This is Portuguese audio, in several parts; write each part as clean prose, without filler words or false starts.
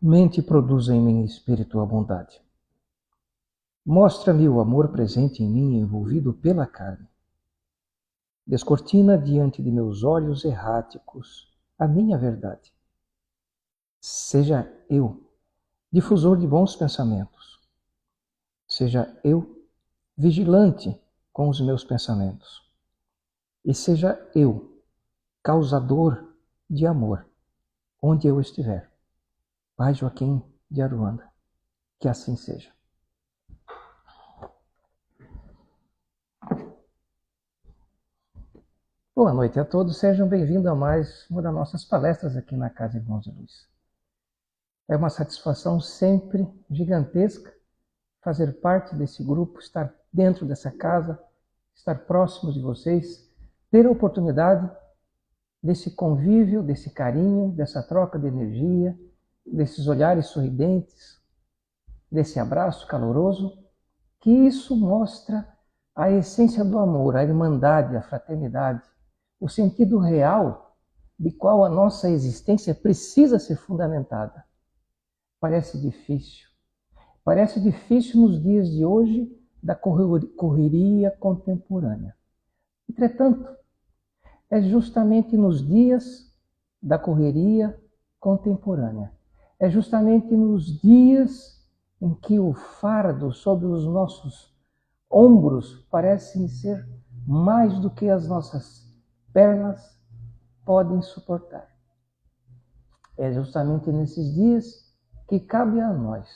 Mente produz em mim, Espírito, a bondade. Mostra-me o amor presente em mim, envolvido pela carne. Descortina diante de meus olhos erráticos a minha verdade. Seja eu difusor de bons pensamentos. Seja eu vigilante com os meus pensamentos. E seja eu causador de amor onde eu estiver. Pai Joaquim de Aruanda, que assim seja. Boa noite a todos, sejam bem-vindos a mais uma das nossas palestras aqui na Casa Irmãos de Luz. É uma satisfação sempre gigantesca fazer parte desse grupo, estar dentro dessa casa, estar próximo de vocês, ter a oportunidade desse convívio, desse carinho, dessa troca de energia, desses olhares sorridentes, desse abraço caloroso, que isso mostra a essência do amor, a irmandade, a fraternidade, o sentido real de qual a nossa existência precisa ser fundamentada. Parece difícil nos dias de hoje da correria contemporânea. Entretanto, é justamente nos dias da correria contemporânea, é justamente nos dias em que o fardo sobre os nossos ombros parece ser mais do que as nossas pernas podem suportar. É justamente nesses dias que cabe a nós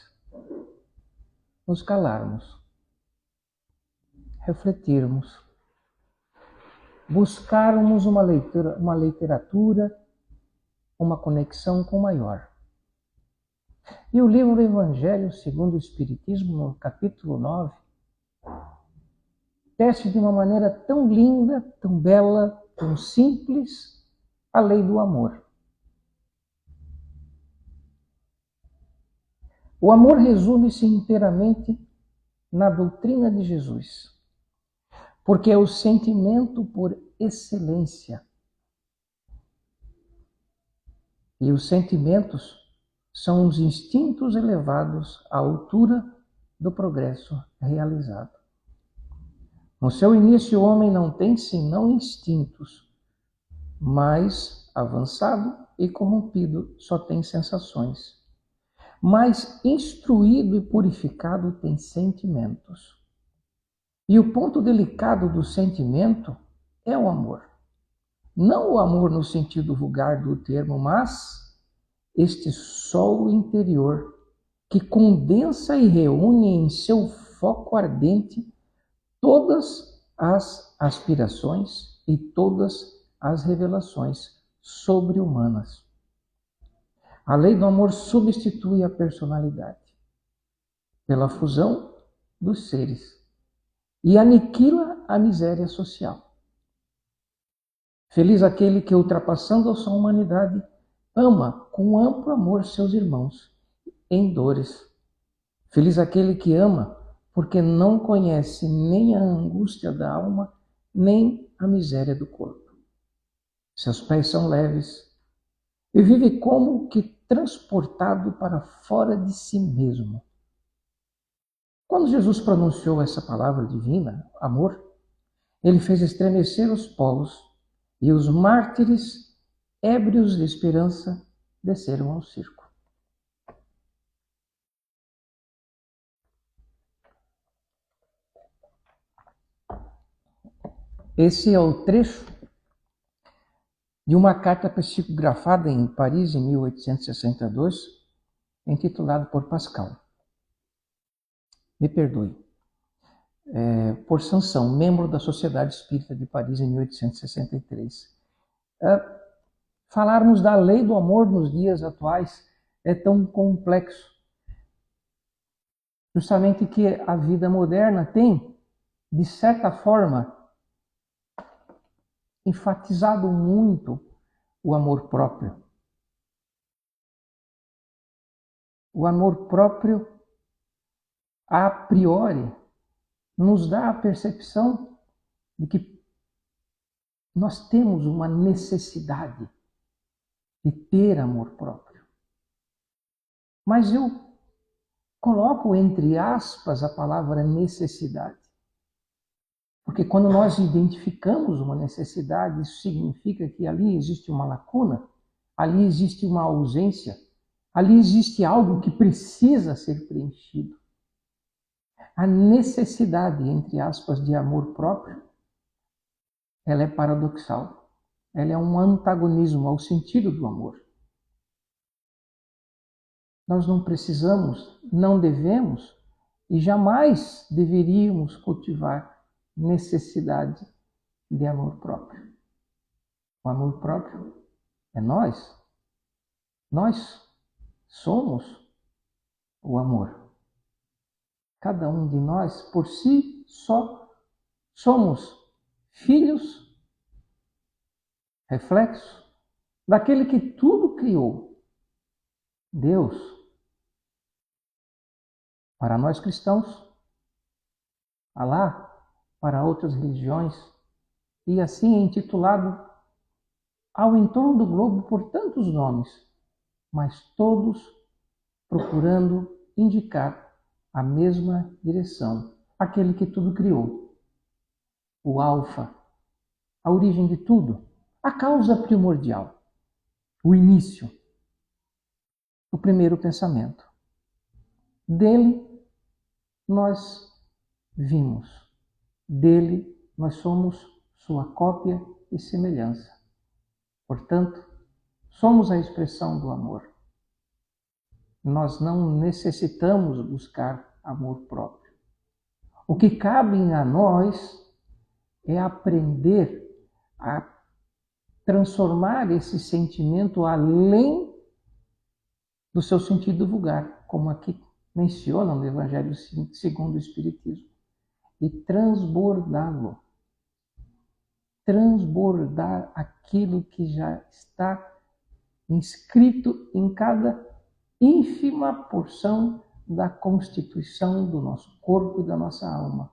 nos calarmos, refletirmos, buscarmos uma literatura, uma conexão com o maior. E o livro do Evangelho segundo o Espiritismo, no capítulo 9, tece de uma maneira tão linda, tão bela, tão simples, a lei do amor. O amor resume-se inteiramente na doutrina de Jesus, porque é o sentimento por excelência. E os sentimentos são os instintos elevados à altura do progresso realizado. No seu início, o homem não tem senão instintos, mas avançado e corrompido só tem sensações. Mais instruído e purificado tem sentimentos. E o ponto delicado do sentimento é o amor. Não o amor no sentido vulgar do termo, mas este sol interior que condensa e reúne em seu foco ardente todas as aspirações e todas as revelações sobre-humanas. A lei do amor substitui a personalidade pela fusão dos seres e aniquila a miséria social. Feliz aquele que, ultrapassando a sua humanidade, ama com amplo amor seus irmãos em dores. Feliz aquele que ama porque não conhece nem a angústia da alma, nem a miséria do corpo. Seus pés são leves e vive como que transportado para fora de si mesmo. Quando Jesus pronunciou essa palavra divina, amor, ele fez estremecer os povos e os mártires, ébrios de esperança, desceram ao circo. Esse é o trecho de uma carta psicografada em Paris em 1862, intitulada por Pascal. Me perdoe. Por Sansão, membro da Sociedade Espírita de Paris em 1863. Falarmos da lei do amor nos dias atuais é tão complexo. Justamente que a vida moderna tem, de certa forma, enfatizado muito o amor próprio. O amor próprio, a priori, nos dá a percepção de que nós temos uma necessidade de ter amor próprio. Mas eu coloco entre aspas a palavra necessidade. Porque quando nós identificamos uma necessidade, isso significa que ali existe uma lacuna, ali existe uma ausência, ali existe algo que precisa ser preenchido. A necessidade, entre aspas, de amor próprio, ela é paradoxal. Ela é um antagonismo ao sentido do amor. Nós não precisamos, não devemos e jamais deveríamos cultivar necessidade de amor próprio. O amor próprio é nós. Nós somos o amor. Cada um de nós, por si só, somos filhos, reflexos daquele que tudo criou, Deus. Para nós cristãos, Alá, para outras religiões, e assim é intitulado ao entorno do globo por tantos nomes, mas todos procurando indicar a mesma direção, aquele que tudo criou, o Alfa, a origem de tudo, a causa primordial, o início, o primeiro pensamento. Dele nós vimos, dele nós somos sua cópia e semelhança. Portanto, somos a expressão do amor. Nós não necessitamos buscar amor próprio. O que cabe a nós é aprender a transformar esse sentimento além do seu sentido vulgar, como aqui menciona no Evangelho segundo o Espiritismo, e transbordá-lo. Transbordar aquilo que já está inscrito em cada ínfima porção da constituição do nosso corpo e da nossa alma.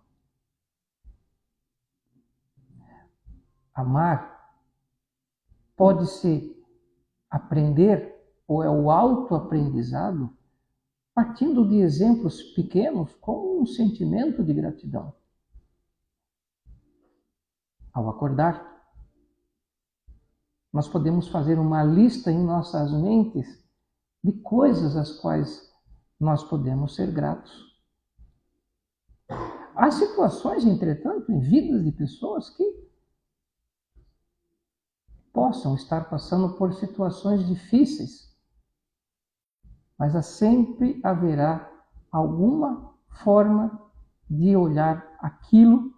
Amar pode-se aprender, ou é o autoaprendizado, partindo de exemplos pequenos, como um sentimento de gratidão. Ao acordar, nós podemos fazer uma lista em nossas mentes de coisas às quais nós podemos ser gratos. Há situações, entretanto, em vidas de pessoas que possam estar passando por situações difíceis, mas sempre haverá alguma forma de olhar aquilo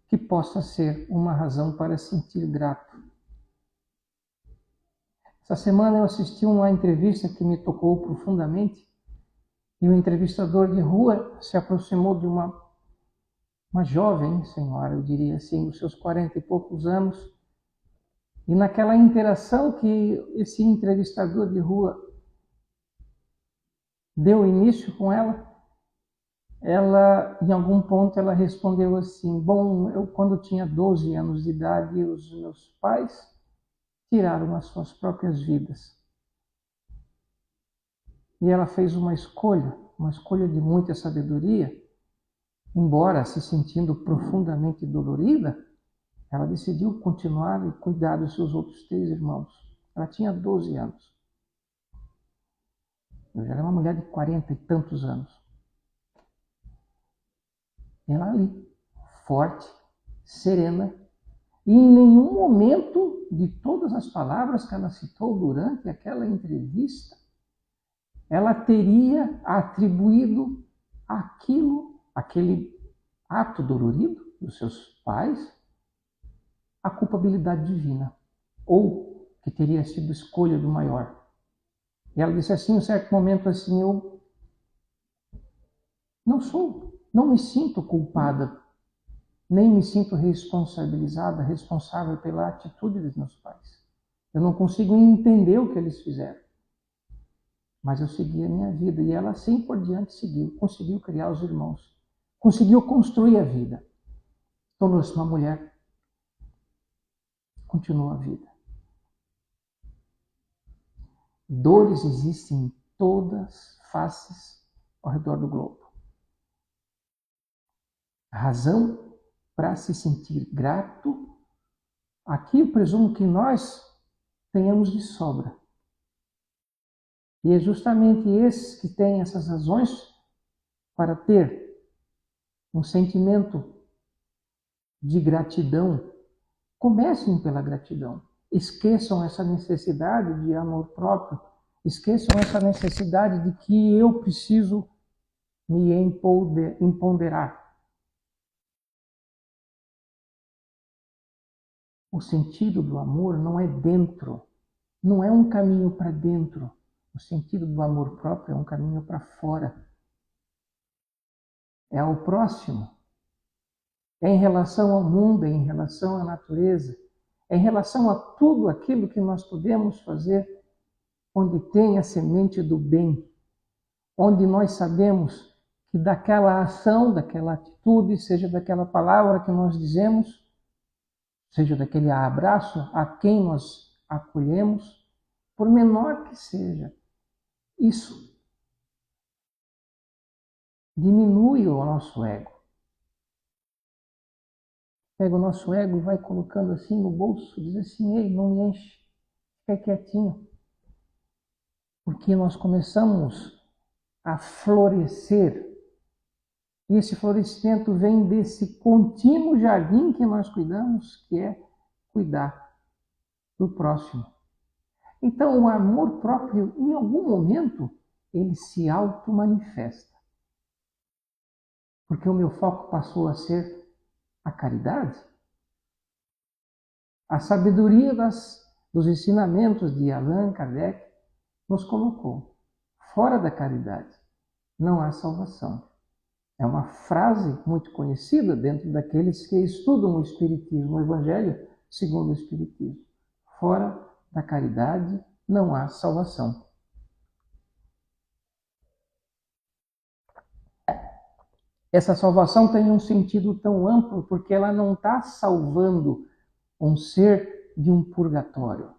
que possa ser uma razão para sentir grato. Essa semana eu assisti uma entrevista que me tocou profundamente e o entrevistador de rua se aproximou de uma jovem senhora, eu diria assim, dos seus 40 e poucos anos, e naquela interação que esse entrevistador de rua deu início com ela, em algum ponto, ela respondeu assim: bom, eu quando tinha 12 anos de idade, os meus pais tiraram as suas próprias vidas. E ela fez uma escolha de muita sabedoria, embora se sentindo profundamente dolorida, ela decidiu continuar e cuidar dos seus outros 3 irmãos. Ela tinha 12 anos. Eu já era uma mulher de 40 e tantos anos. Ela ali, forte, serena, e em nenhum momento de todas as palavras que ela citou durante aquela entrevista, ela teria atribuído aquele ato dolorido dos seus pais, a culpabilidade divina, ou que teria sido escolha do maior. E ela disse assim, em um certo momento, assim: eu não me sinto culpada, nem me sinto responsável pela atitude dos meus pais. Eu não consigo entender o que eles fizeram. Mas eu segui a minha vida, e ela assim por diante seguiu, conseguiu criar os irmãos, conseguiu construir a vida, tornou-se uma mulher, continuou a vida. Dores existem em todas as faces ao redor do globo. Razão para se sentir grato. Aqui eu presumo que nós tenhamos de sobra. E é justamente esses que têm essas razões para ter um sentimento de gratidão. Comecem pela gratidão. Esqueçam essa necessidade de amor próprio. Esqueçam essa necessidade de que eu preciso me empoderar. O sentido do amor não é dentro, não é um caminho para dentro. O sentido do amor próprio é um caminho para fora. É ao próximo. É em relação ao mundo, é em relação à natureza. É em relação a tudo aquilo que nós podemos fazer onde tem a semente do bem. Onde nós sabemos que daquela ação, daquela atitude, seja daquela palavra que nós dizemos, seja daquele abraço a quem nós acolhemos, por menor que seja, isso diminui o nosso ego. Pega o nosso ego e vai colocando assim no bolso, diz assim, ei, não me enche, fica quietinho. Porque nós começamos a florescer. E esse florescimento vem desse contínuo jardim que nós cuidamos, que é cuidar do próximo. Então, o amor próprio, em algum momento, ele se auto-manifesta. Porque o meu foco passou a ser a caridade. A sabedoria dos ensinamentos de Allan Kardec nos colocou. Fora da caridade não há salvação. É uma frase muito conhecida dentro daqueles que estudam o Espiritismo, o Evangelho segundo o Espiritismo. Fora da caridade não há salvação. Essa salvação tem um sentido tão amplo porque ela não está salvando um ser de um purgatório.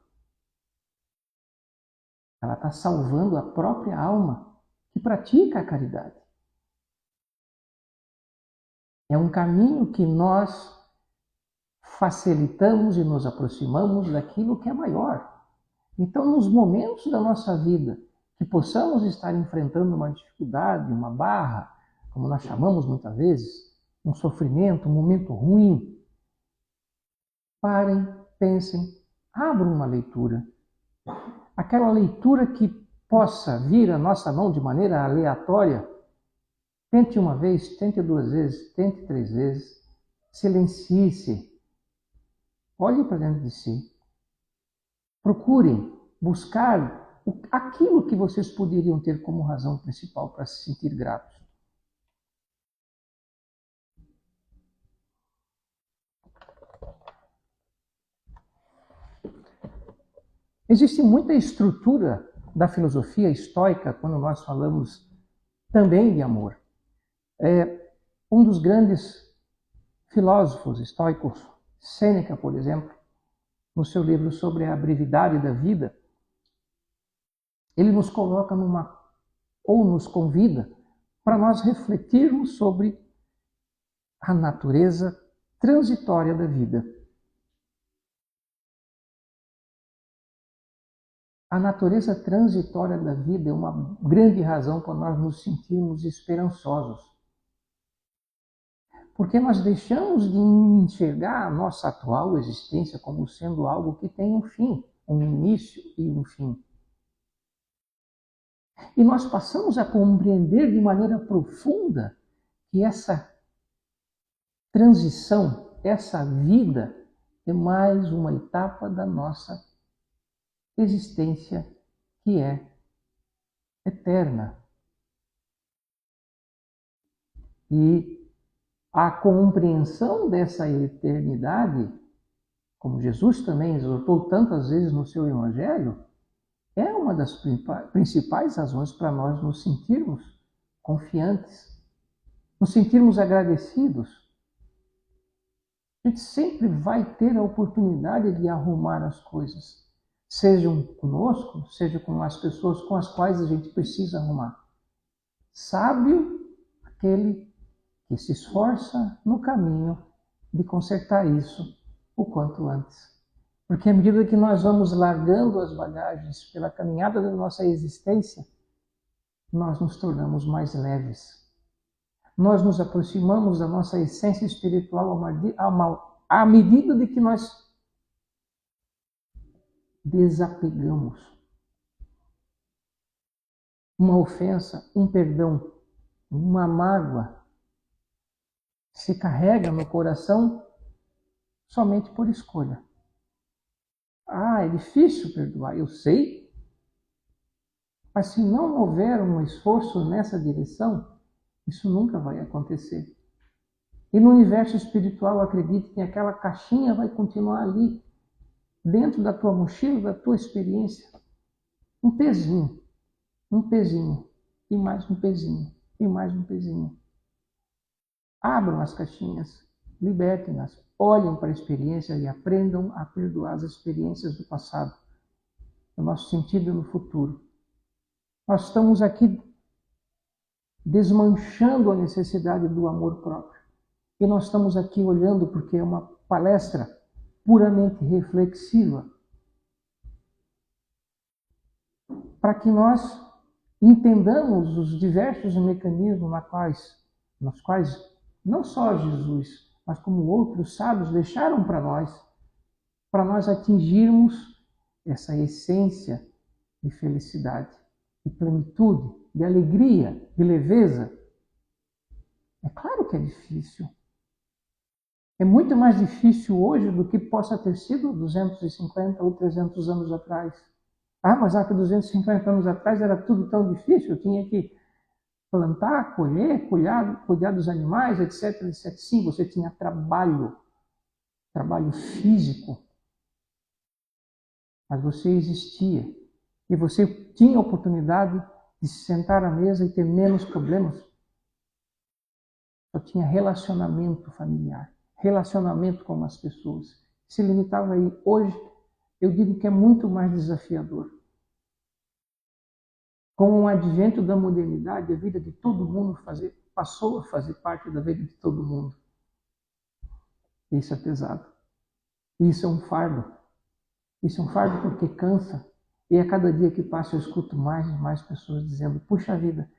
Ela está salvando a própria alma que pratica a caridade. É um caminho que nós facilitamos e nos aproximamos daquilo que é maior. Então, nos momentos da nossa vida que possamos estar enfrentando uma dificuldade, uma barra, como nós chamamos muitas vezes, um sofrimento, um momento ruim, parem, pensem, abram uma leitura. Aquela leitura que possa vir à nossa mão de maneira aleatória, tente uma vez, tente duas vezes, tente três vezes, silencie-se, olhe para dentro de si. Procurem buscar aquilo que vocês poderiam ter como razão principal para se sentir gratos. Existe muita estrutura da filosofia estoica quando nós falamos também de amor. Um dos grandes filósofos estoicos, Sêneca, por exemplo, no seu livro sobre a brevidade da vida, ele nos coloca ou nos convida para nós refletirmos sobre a natureza transitória da vida. A natureza transitória da vida é uma grande razão para nós nos sentirmos esperançosos. Porque nós deixamos de enxergar a nossa atual existência como sendo algo que tem um fim, um início e um fim. E nós passamos a compreender de maneira profunda que essa transição, essa vida, é mais uma etapa da nossa existência que é eterna. E a compreensão dessa eternidade, como Jesus também exortou tantas vezes no seu Evangelho, é uma das principais razões para nós nos sentirmos confiantes, nos sentirmos agradecidos. A gente sempre vai ter a oportunidade de arrumar as coisas. Sejam conosco, seja com as pessoas com as quais a gente precisa arrumar. Sábio aquele que se esforça no caminho de consertar isso o quanto antes. Porque à medida que nós vamos largando as bagagens pela caminhada da nossa existência, nós nos tornamos mais leves. Nós nos aproximamos da nossa essência espiritual à medida de que nós desapegamos. Uma ofensa, um perdão, uma mágoa se carrega no coração somente por escolha. É difícil perdoar, eu sei. Mas se não houver um esforço nessa direção, isso nunca vai acontecer. E no universo espiritual, acredite que aquela caixinha vai continuar ali, dentro da tua mochila, da tua experiência. Um pezinho, e mais um pezinho, e mais um pezinho. Abram as caixinhas, libertem-nas, olhem para a experiência e aprendam a perdoar as experiências do passado, no nosso sentido e no futuro. Nós estamos aqui desmanchando a necessidade do amor próprio. E nós estamos aqui olhando porque é uma palestra puramente reflexiva, para que nós entendamos os diversos mecanismos nos quais não só Jesus, mas como outros sábios deixaram para nós atingirmos essa essência de felicidade, de plenitude, de alegria, de leveza. É claro que é difícil. É muito mais difícil hoje do que possa ter sido 250 ou 300 anos atrás. Mas há 250 anos atrás era tudo tão difícil, eu tinha que plantar, colher, cuidar dos animais, etc, etc. Sim, você tinha trabalho físico, mas você existia. E você tinha a oportunidade de se sentar à mesa e ter menos problemas. Só tinha relacionamento familiar, relacionamento com as pessoas. Se limitava aí. Hoje, eu digo que é muito mais desafiador. Com o advento da modernidade, a vida de todo mundo passou a fazer parte da vida de todo mundo. Isso é pesado. Isso é um fardo. Isso é um fardo porque cansa. E a cada dia que passa eu escuto mais e mais pessoas dizendo: puxa vida,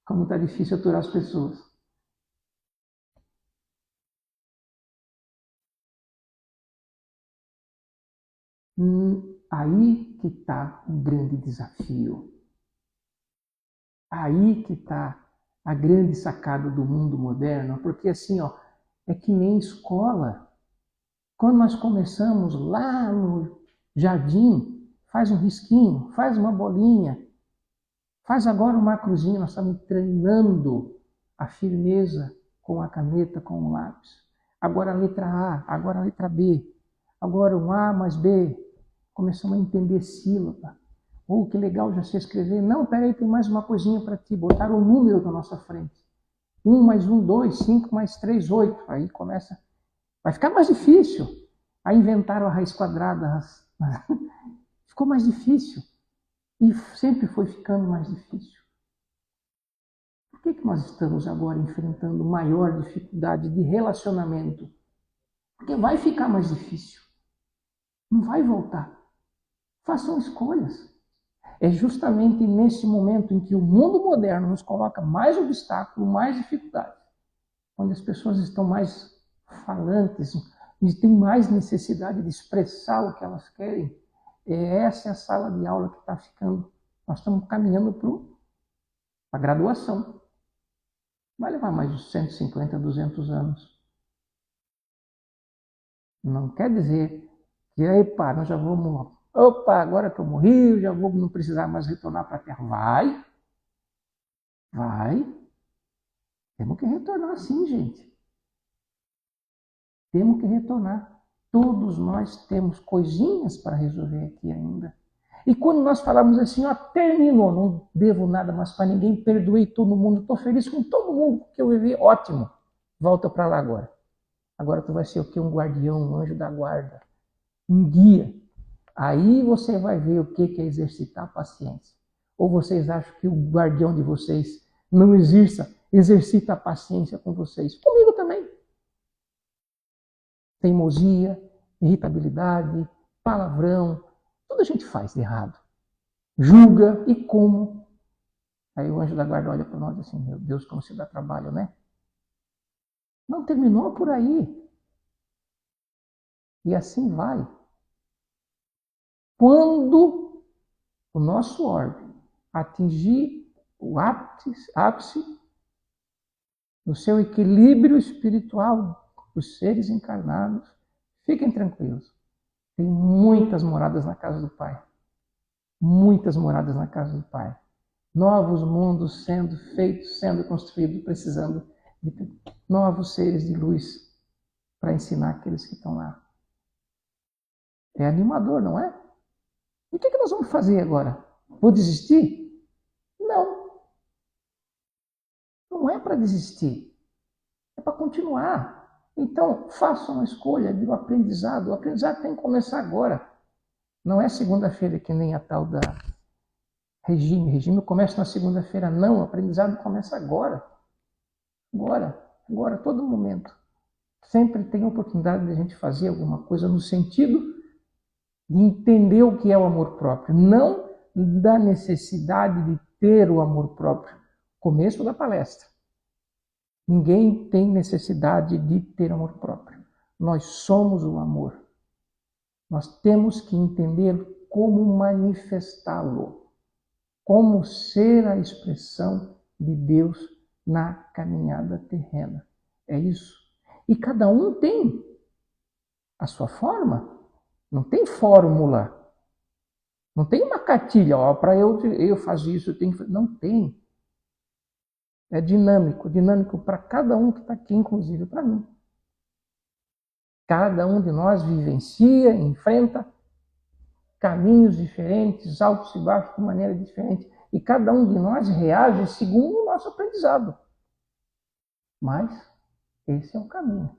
como está difícil aturar as pessoas. Aí que está o grande desafio. Aí que está a grande sacada do mundo moderno, porque assim, é que nem escola. Quando nós começamos lá no jardim, faz um risquinho, faz uma bolinha, faz agora uma cruzinha, nós estamos treinando a firmeza com a caneta, com o lápis. Agora a letra A, agora a letra B, agora um A mais B. Começamos a entender sílaba. Que legal, já sei escrever. Não, peraí, tem mais uma coisinha para ti. Botaram um número na nossa frente. 1 mais 1, 2, 5 mais 3, 8. Aí começa. Vai ficar mais difícil. Aí inventaram a raiz quadrada. Ficou mais difícil. E sempre foi ficando mais difícil. Por que nós estamos agora enfrentando maior dificuldade de relacionamento? Porque vai ficar mais difícil. Não vai voltar. Façam escolhas. É justamente nesse momento em que o mundo moderno nos coloca mais obstáculos, mais dificuldades, onde as pessoas estão mais falantes e têm mais necessidade de expressar o que elas querem. Essa é a sala de aula que está ficando. Nós estamos caminhando para a graduação. Vai levar mais de 150, 200 anos. Não quer dizer que, nós já vamos... agora que eu morri, já vou não precisar mais retornar para a Terra. Vai. Temos que retornar sim, gente. Temos que retornar. Todos nós temos coisinhas para resolver aqui ainda. E quando nós falamos assim, terminou, não devo nada mais para ninguém, perdoei todo mundo, estou feliz com todo mundo que eu vivi, ótimo. Volta para lá agora. Agora tu vai ser o quê? Um guardião, um anjo da guarda. um guia. Aí você vai ver o que é exercitar a paciência. Ou vocês acham que o guardião de vocês não exercita a paciência com vocês? Comigo também. Teimosia, irritabilidade, palavrão, tudo a gente faz de errado. Julga e como. Aí o anjo da guarda olha para nós assim, meu Deus, como se dá trabalho, né? Não terminou por aí. E assim vai. Quando o nosso orbe atingir o ápice do seu equilíbrio espiritual, os seres encarnados, fiquem tranquilos. Tem muitas moradas na casa do Pai. Muitas moradas na casa do Pai. Novos mundos sendo feitos, sendo construídos, precisando de novos seres de luz para ensinar aqueles que estão lá. É animador, não é? E o que nós vamos fazer agora? Vou desistir? Não. Não é para desistir. É para continuar. Então, faça uma escolha do aprendizado. O aprendizado tem que começar agora. Não é segunda-feira que nem a tal da regime. Regime começa na segunda-feira. Não, o aprendizado começa agora. Agora, todo momento. Sempre tem a oportunidade de a gente fazer alguma coisa no sentido de entender o que é o amor próprio. Não da necessidade de ter o amor próprio. Começo da palestra. Ninguém tem necessidade de ter amor próprio. Nós somos o amor. Nós temos que entender como manifestá-lo, como ser a expressão de Deus na caminhada terrena. É isso. E cada um tem a sua forma. Não tem fórmula. Não tem uma cartilha. Para eu fazer isso, eu tenho que fazer. Não tem. É dinâmico para cada um que está aqui, inclusive para mim. Cada um de nós vivencia, enfrenta caminhos diferentes, altos e baixos de maneira diferente. E cada um de nós reage segundo o nosso aprendizado. Mas esse é o caminho.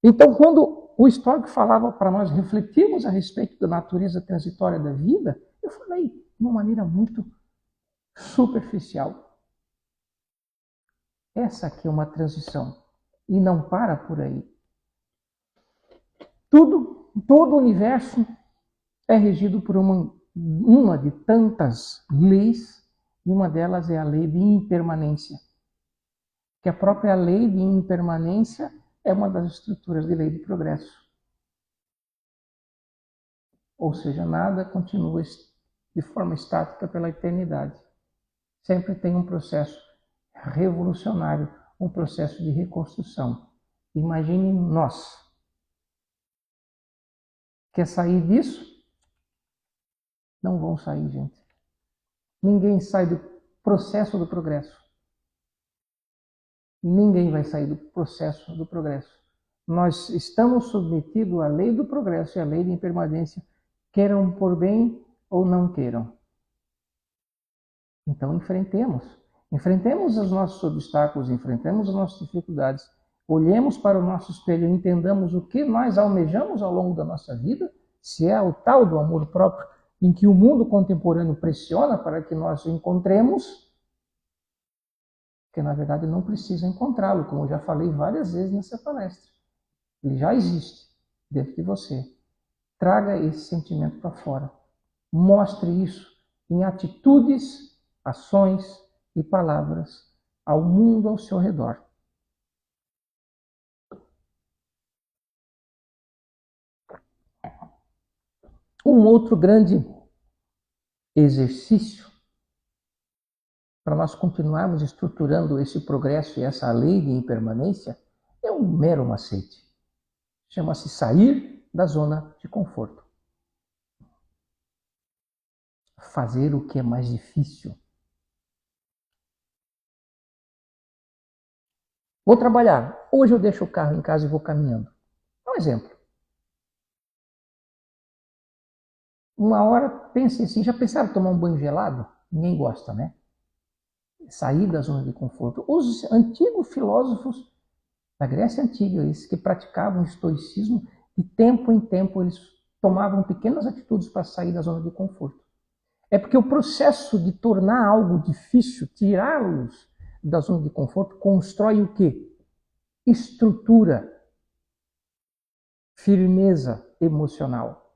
Então, quando o histórico falava para nós refletirmos a respeito da natureza transitória da vida, eu falei de uma maneira muito superficial. Essa aqui é uma transição e não para por aí. Todo o universo é regido por uma de tantas leis, e uma delas é a lei de impermanência. Que a própria lei de impermanência é uma das estruturas de lei de progresso. Ou seja, nada continua de forma estática pela eternidade. Sempre tem um processo revolucionário, um processo de reconstrução. Imagine nós. Quer sair disso? Não vão sair, gente. Ninguém sai do processo do progresso. Ninguém vai sair do processo do progresso. Nós estamos submetidos à lei do progresso e à lei de impermanência, queiram por bem ou não queiram. Então enfrentemos. Enfrentemos os nossos obstáculos, enfrentemos as nossas dificuldades, olhemos para o nosso espelho e entendamos o que nós almejamos ao longo da nossa vida, se é o tal do amor próprio em que o mundo contemporâneo pressiona para que nós o encontremos, porque na verdade não precisa encontrá-lo, como eu já falei várias vezes nessa palestra. Ele já existe dentro de você. Traga esse sentimento para fora. Mostre isso em atitudes, ações e palavras ao mundo ao seu redor. Um outro grande exercício para nós continuarmos estruturando esse progresso e essa lei de impermanência é um mero macete. Chama-se sair da zona de conforto. Fazer o que é mais difícil. Vou trabalhar. Hoje eu deixo o carro em casa e vou caminhando. Um exemplo. Uma hora, pense assim, já pensaram em tomar um banho gelado? Ninguém gosta, né? Sair da zona de conforto. Os antigos filósofos da Grécia Antiga, esses que praticavam o estoicismo, de tempo em tempo eles tomavam pequenas atitudes para sair da zona de conforto. É porque o processo de tornar algo difícil, tirá-los da zona de conforto, constrói o quê? Estrutura, firmeza emocional.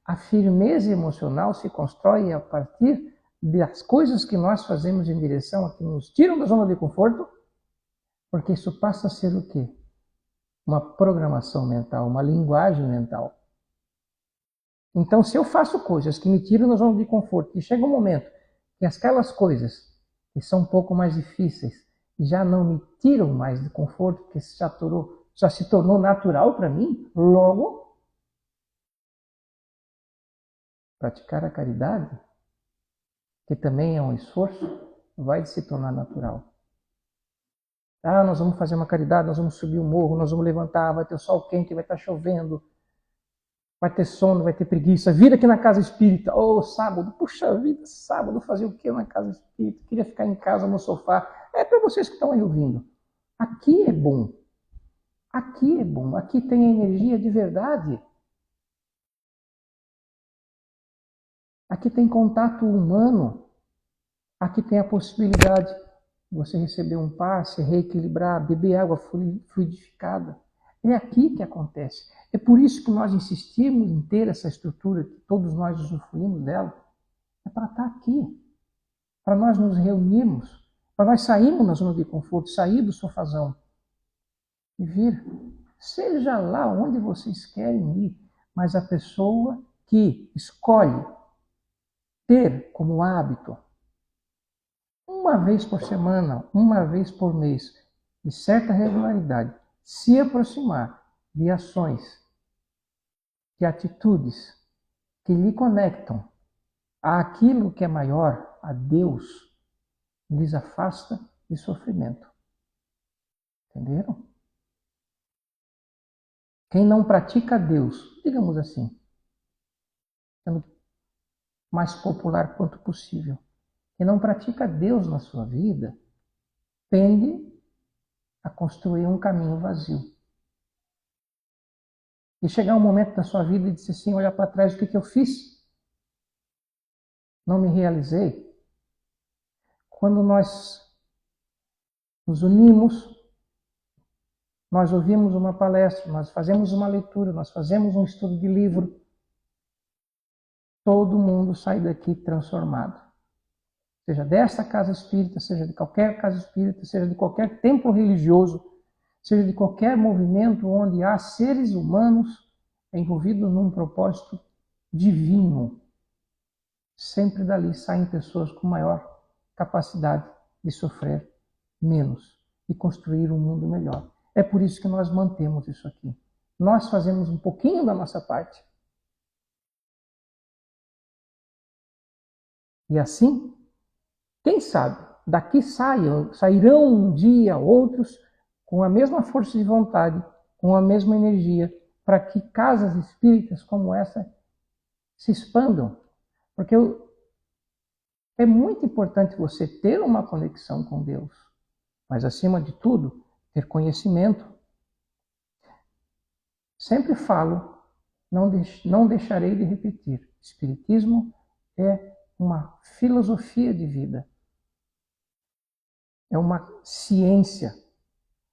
A firmeza emocional se constrói a partir das coisas que nós fazemos em direção a que nos tiram da zona de conforto, porque isso passa a ser o quê? Uma programação mental, uma linguagem mental. Então, se eu faço coisas que me tiram da zona de conforto, e chega um momento que aquelas coisas que são um pouco mais difíceis já não me tiram mais de conforto, porque já se tornou natural para mim, logo, praticar a caridade, que também é um esforço, vai se tornar natural. Ah, nós vamos fazer uma caridade, nós vamos subir o morro, nós vamos levantar, vai ter o sol quente, vai estar chovendo, vai ter sono, vai ter preguiça. Vir aqui na casa espírita, sábado, puxa vida, sábado fazer o que na casa espírita? Queria ficar em casa no sofá. É para vocês que estão aí ouvindo. Aqui é bom. Aqui é bom. Aqui tem energia de verdade. Aqui tem contato humano. Aqui tem a possibilidade de você receber um passe, reequilibrar, beber água fluidificada. É aqui que acontece. É por isso que nós insistimos em ter essa estrutura, que todos nós usufruímos dela. É para estar aqui. Para nós nos reunirmos. Para nós sairmos da zona de conforto, sair do sofazão. E vir. Seja lá onde vocês querem ir. Mas a pessoa que escolhe ter como hábito, uma vez por semana, uma vez por mês, de certa regularidade, se aproximar de ações, de atitudes que lhe conectam àquilo que é maior, a Deus, lhes afasta de sofrimento. Entenderam? Quem não pratica Deus, digamos assim, sendo mais popular quanto possível, quem não pratica Deus na sua vida, tende a construir um caminho vazio. E chegar um momento da sua vida e dizer assim, olhar para trás, o que eu fiz? Não me realizei. Quando nós nos unimos, nós ouvimos uma palestra, nós fazemos uma leitura, nós fazemos um estudo de livro, todo mundo sai daqui transformado. Seja desta casa espírita, seja de qualquer casa espírita, seja de qualquer templo religioso, seja de qualquer movimento onde há seres humanos envolvidos num propósito divino. Sempre dali saem pessoas com maior capacidade de sofrer menos e construir um mundo melhor. É por isso que nós mantemos isso aqui. Nós fazemos um pouquinho da nossa parte. E assim, quem sabe, daqui sairão um dia outros com a mesma força de vontade, com a mesma energia, para que casas espíritas como essa se expandam. Porque é muito importante você ter uma conexão com Deus, mas acima de tudo, ter conhecimento. Sempre falo, não deixarei de repetir, Espiritismo é uma filosofia de vida, é uma ciência.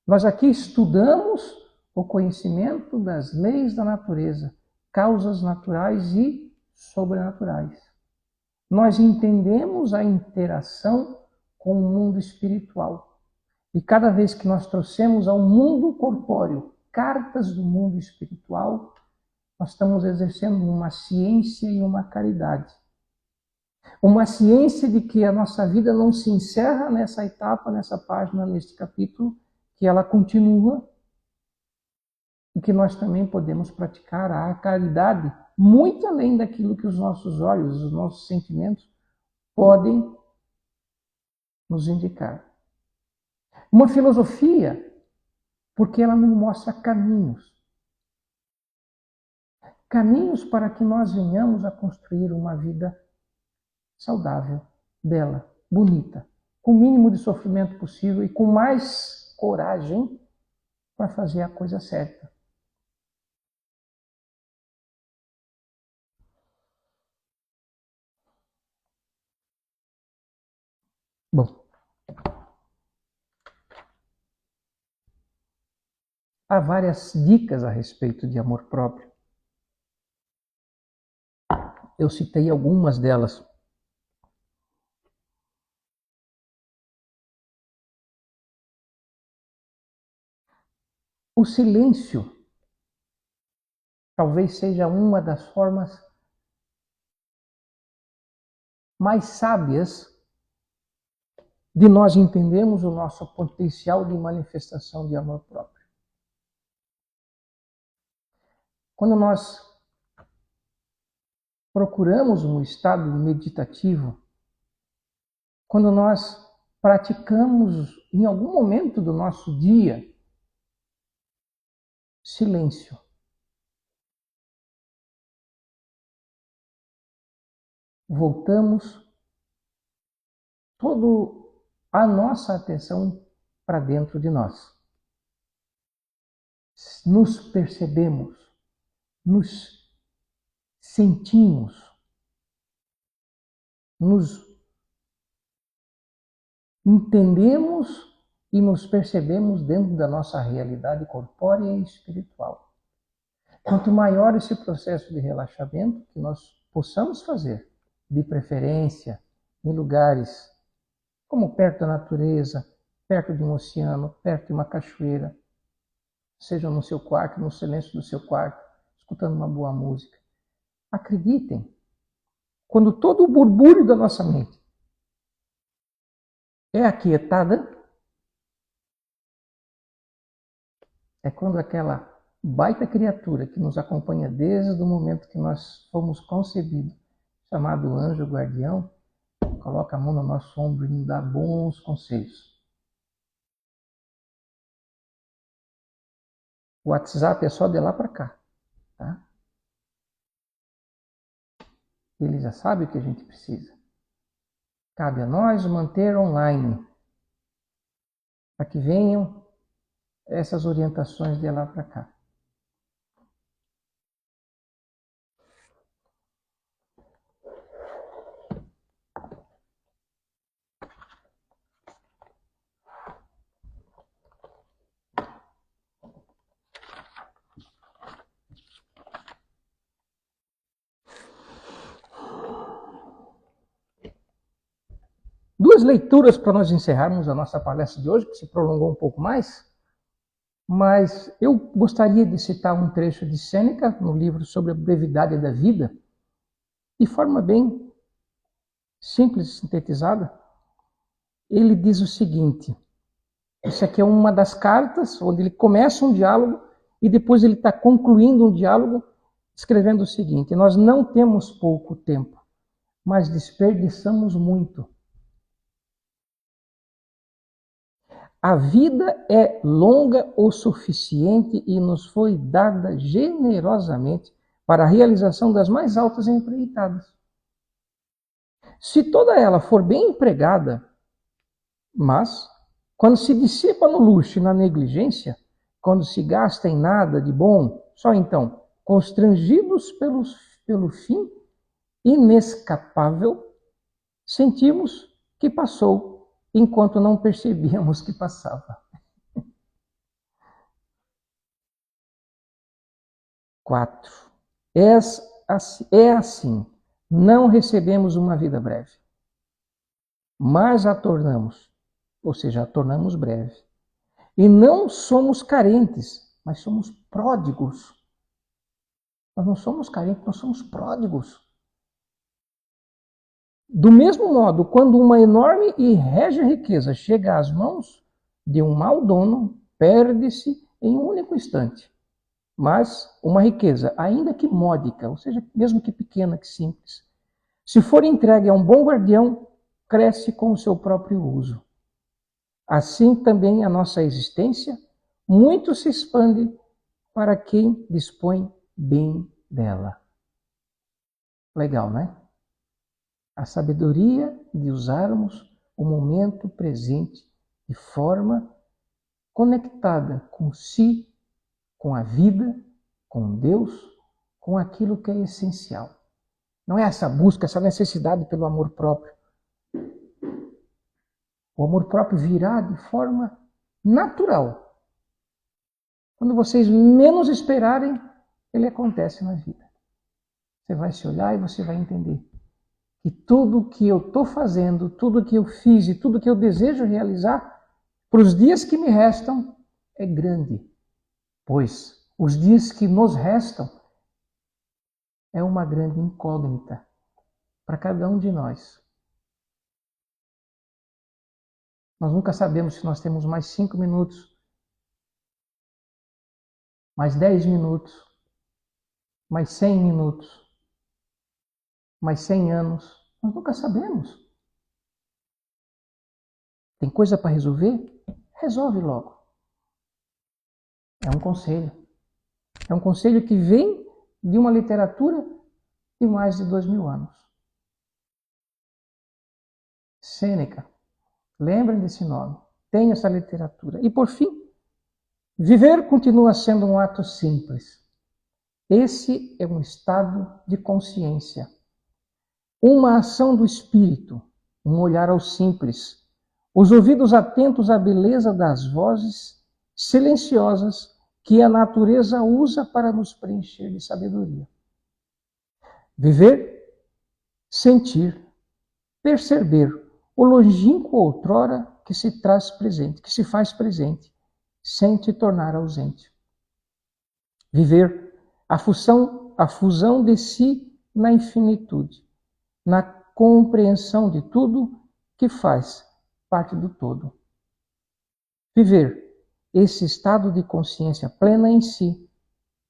Nós aqui estudamos o conhecimento das leis da natureza, causas naturais e sobrenaturais. Nós entendemos a interação com o mundo espiritual. E cada vez que nós trouxemos ao mundo corpóreo cartas do mundo espiritual, nós estamos exercendo uma ciência e uma caridade. Uma ciência de que a nossa vida não se encerra nessa etapa, nessa página, neste capítulo, que ela continua e que nós também podemos praticar a caridade muito além daquilo que os nossos olhos, os nossos sentimentos podem nos indicar. Uma filosofia, porque ela nos mostra caminhos. Caminhos para que nós venhamos a construir uma vida saudável, bela, bonita, com o mínimo de sofrimento possível e com mais coragem para fazer a coisa certa. Bom, há várias dicas a respeito de amor próprio. Eu citei algumas delas. O silêncio talvez seja uma das formas mais sábias de nós entendermos o nosso potencial de manifestação de amor próprio. Quando nós procuramos um estado meditativo, quando nós praticamos em algum momento do nosso dia silêncio, voltamos toda a nossa atenção para dentro de nós. Nos percebemos, nos sentimos, nos entendemos e nos percebemos dentro da nossa realidade corpórea e espiritual. Quanto maior esse processo de relaxamento que nós possamos fazer, de preferência em lugares como perto da natureza, perto de um oceano, perto de uma cachoeira, seja no seu quarto, no silêncio do seu quarto, escutando uma boa música. Acreditem, quando todo o burbúrio da nossa mente é aquietada, é quando aquela baita criatura que nos acompanha desde o momento que nós fomos concebidos, chamado anjo guardião, coloca a mão no nosso ombro e nos dá bons conselhos. O WhatsApp é só de lá para cá, tá? Ele já sabe o que a gente precisa. Cabe a nós manter online, para que venham essas orientações de lá para cá. Duas leituras para nós encerrarmos a nossa palestra de hoje, que se prolongou um pouco mais, mas eu gostaria de citar um trecho de Sêneca no livro sobre a brevidade da vida, de forma bem simples e sintetizada. Ele diz o seguinte, isso aqui é uma das cartas onde ele começa um diálogo e depois ele está concluindo um diálogo escrevendo o seguinte, nós não temos pouco tempo, mas desperdiçamos muito. A vida é longa o suficiente e nos foi dada generosamente para a realização das mais altas empreitadas. Se toda ela for bem empregada, mas quando se dissipa no luxo e na negligência, quando se gasta em nada de bom, só então, constrangidos pelo fim inescapável, sentimos que passou enquanto não percebíamos que passava. 4. É assim, não recebemos uma vida breve, mas a tornamos, ou seja, a tornamos breve. E não somos carentes, mas somos pródigos. Nós não somos carentes, nós somos pródigos. Do mesmo modo, quando uma enorme e régia riqueza chega às mãos de um mau dono, perde-se em um único instante. Mas uma riqueza, ainda que módica, ou seja, mesmo que pequena, que simples, se for entregue a um bom guardião, cresce com o seu próprio uso. Assim também a nossa existência muito se expande para quem dispõe bem dela. Legal, né? A sabedoria de usarmos o momento presente de forma conectada com si, com a vida, com Deus, com aquilo que é essencial. Não é essa busca, essa necessidade pelo amor próprio. O amor próprio virá de forma natural. Quando vocês menos esperarem, ele acontece na vida. Você vai se olhar e você vai entender que tudo que eu estou fazendo, tudo que eu fiz e tudo que eu desejo realizar, para os dias que me restam, é grande. Pois os dias que nos restam é uma grande incógnita para cada um de nós. Nós nunca sabemos se nós temos mais 5 minutos, mais 10 minutos, mais 100 minutos, mais 100 anos. Nós nunca sabemos. Tem coisa para resolver? Resolve logo. É um conselho. É um conselho que vem de uma literatura de mais de 2000 anos. Sêneca. Lembrem desse nome. Tem essa literatura. E por fim, viver continua sendo um ato simples. Esse é um estado de consciência. Uma ação do espírito, um olhar ao simples, os ouvidos atentos à beleza das vozes silenciosas que a natureza usa para nos preencher de sabedoria. Viver, sentir, perceber o longínquo outrora que se traz presente, que se faz presente, sem te tornar ausente. Viver a fusão de si na infinitude, na compreensão de tudo que faz parte do todo. Viver esse estado de consciência plena em si,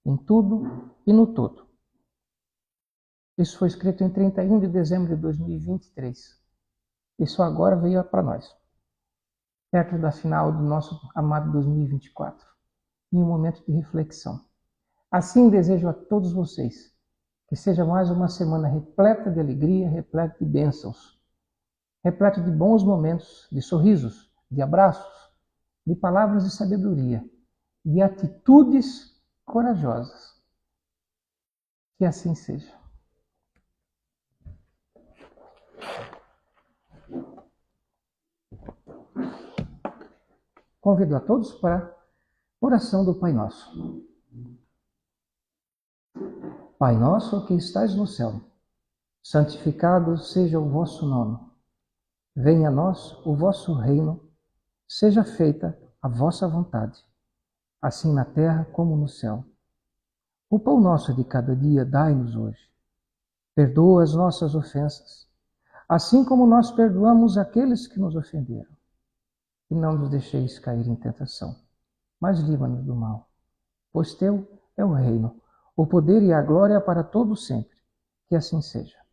em tudo e no todo. Isso foi escrito em 31 de dezembro de 2023. Isso agora veio para nós, perto da final do nosso amado 2024, em um momento de reflexão. Assim desejo a todos vocês que seja mais uma semana repleta de alegria, repleta de bênçãos, repleta de bons momentos, de sorrisos, de abraços, de palavras de sabedoria, de atitudes corajosas. Que assim seja. Convido a todos para a oração do Pai Nosso. Pai nosso que estais no céu, santificado seja o vosso nome. Venha a nós o vosso reino, seja feita a vossa vontade, assim na terra como no céu. O pão nosso de cada dia dai-nos hoje. Perdoa as nossas ofensas, assim como nós perdoamos aqueles que nos ofenderam. E não nos deixeis cair em tentação, mas livra-nos do mal. Pois teu é o reino, o poder e a glória para todo sempre. Que assim seja.